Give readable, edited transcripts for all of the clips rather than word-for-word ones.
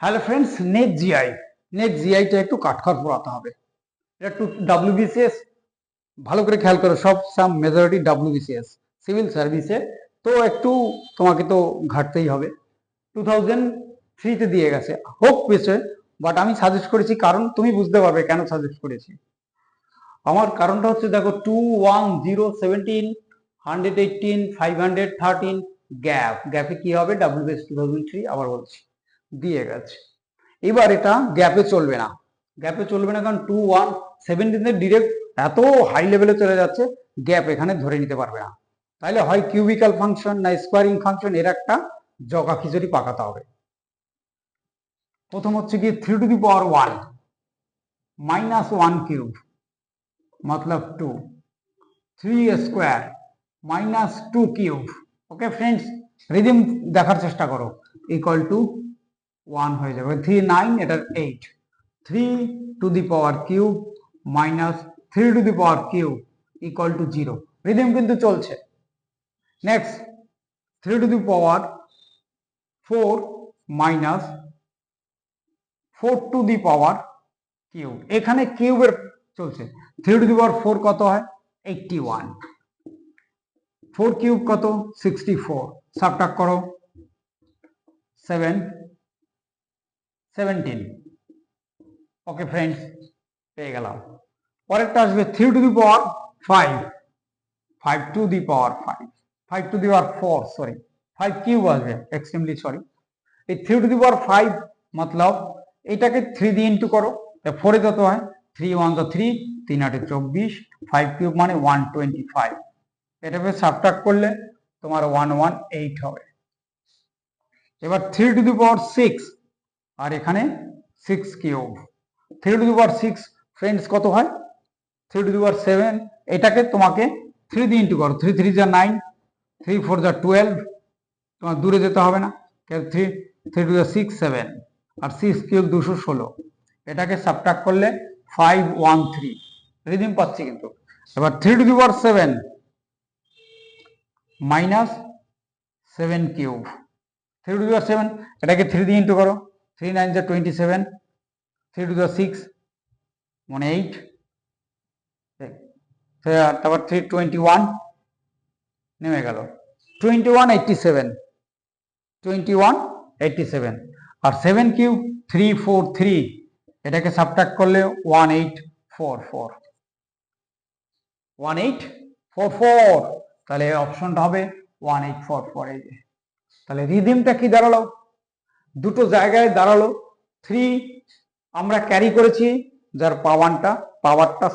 Hello friends, net জিআইটা একটু কাটখড় পোড়াতে হবে। এটা একটু ডাব্লিউবিসিএস ভালো করে খেয়াল করো, সব সাম মেজরিটি ডাব্লিউবিসিএস সিভিল সার্ভিসে, তো একটু তোমাকে তো ঘাটতেই হবে। 2003-তে দিয়ে গেছে, হোক বিষয়, বাট আমি সাজেস্ট করেছি কারণ তুমি বুঝতে পারবে কেন সাজেস্ট করেছি। আমার কারণটা হচ্ছে দেখো, 21017 118 513 গ্যাপে কি হবে, ডাব্লিউবিএস 2003 আবার বলছি দিয়ে গেছে। এবার এটা গ্যাপে চলবে না, কারণ 2117 ডিরেক্ট এত হাই লেভেলে চলে যাচ্ছে, গ্যাপ এখানে ধরে নিতে পারবে না। তাহলে হয় কিউবিক্যাল ফাংশন না স্কোয়ারিং ফাংশন, এর একটা জগা খিচুড়ি পাকাতে হবে। প্রথম হচ্ছে কি 3^1 -1 কিউব मतलब 2, 3 square -2 cube. Okay friends, rhythm দেখার চেষ্টা করো, ইকুয়াল টু 1 হয়ে যাবে 3 9, এটা 8, 3^³ মাইনাস 3^³ ইকুয়াল টু 0। রিদিম কিন্তু চলছে। নেক্সট 3^4 মাইনাস 4^³ এখানে কিউবের চলছে। 3^4 কত হয়, 81, 4 কিউব কত, 64, সাবট্রাক্ট করো 7 17। ওকে ফ্রেন্ডস, পেয়ে গেলাম। পরেরটা আসবে 3^5, 5^4, সরি 5 কিউব আসবে, এক্সট্রিমলি সরি। এই 3^5 মতলব এটাকে 3 দিয়ে ইন্টু করো, 4 এ কত হয়, 3 1 3, 3 8 24, 5 কিউব মানে 125। এটাকে সাবট্রাক্ট করলে তোমার 118 হবে। এবার 3^6 আর এখানে 6 কিউব, 3^6 ফ্রেন্ডস কত হয়, 3^7। এটাকে তোমাকে 3 দিয়ে ইন্টু করো, 3 3 যা 9, 3 4 যা 12, তোমার দূরে যেতে হবে না, 3 2 যা 6 7, আর 6 কিউব 216। এটাকে সাবট্রাক্ট করলে 513, রিদিম পাচ্ছি কিন্তু। এবার 3^7 মাইনাস 7 কিউব, 3^7 এটাকে 3 দিয়ে ইন্টু করো, 3 9 যা 27, 3^6 মানে 8, তারপর 321 নেমে গেল, 2187, আর 7 কিউব 343, এটাকে সাবট্রাক্ট করলে 1844, তাহলে অপশনটা হবে 1844। এই যে, তাহলে রিদিমটা কি দাঁড়ালো, দুটো জায়গায় দাঁড়ালো। 3 আমরা ক্যারি করেছি, যার পাওয়ারটা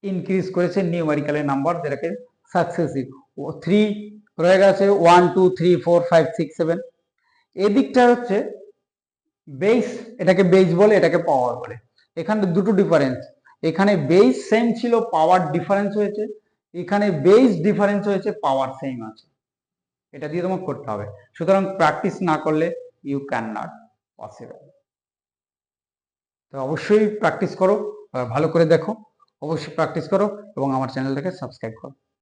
ইনক্রিজ করেছে নিউমেরিক্যালের নাম্বার, যেটাকে সাকসেসিভ। 3 রয়ে গেছে 1 2 3 4 5 6 7। এদিকটা হচ্ছে বেস, এটাকে বেস বলে, এটাকে পাওয়ার বলে। এখানে দুটো ডিফারেন্স, এখানে বেস সেম ছিল, পাওয়ার ডিফারেন্স হয়েছে, এখানে বেস ডিফারেন্স হয়েছে, পাওয়ার সেম আছে। এটা দিয়ে তোমাকে করতে হবে, সুতরাং প্র্যাকটিস না করলে ইউ ক্যান নট পসিবল। তো অবশ্যই প্র্যাকটিস করো, ভালো করে দেখো, অবশ্যই প্র্যাকটিস করো এবং আমার চ্যানেলটাকে সাবস্ক্রাইব করো।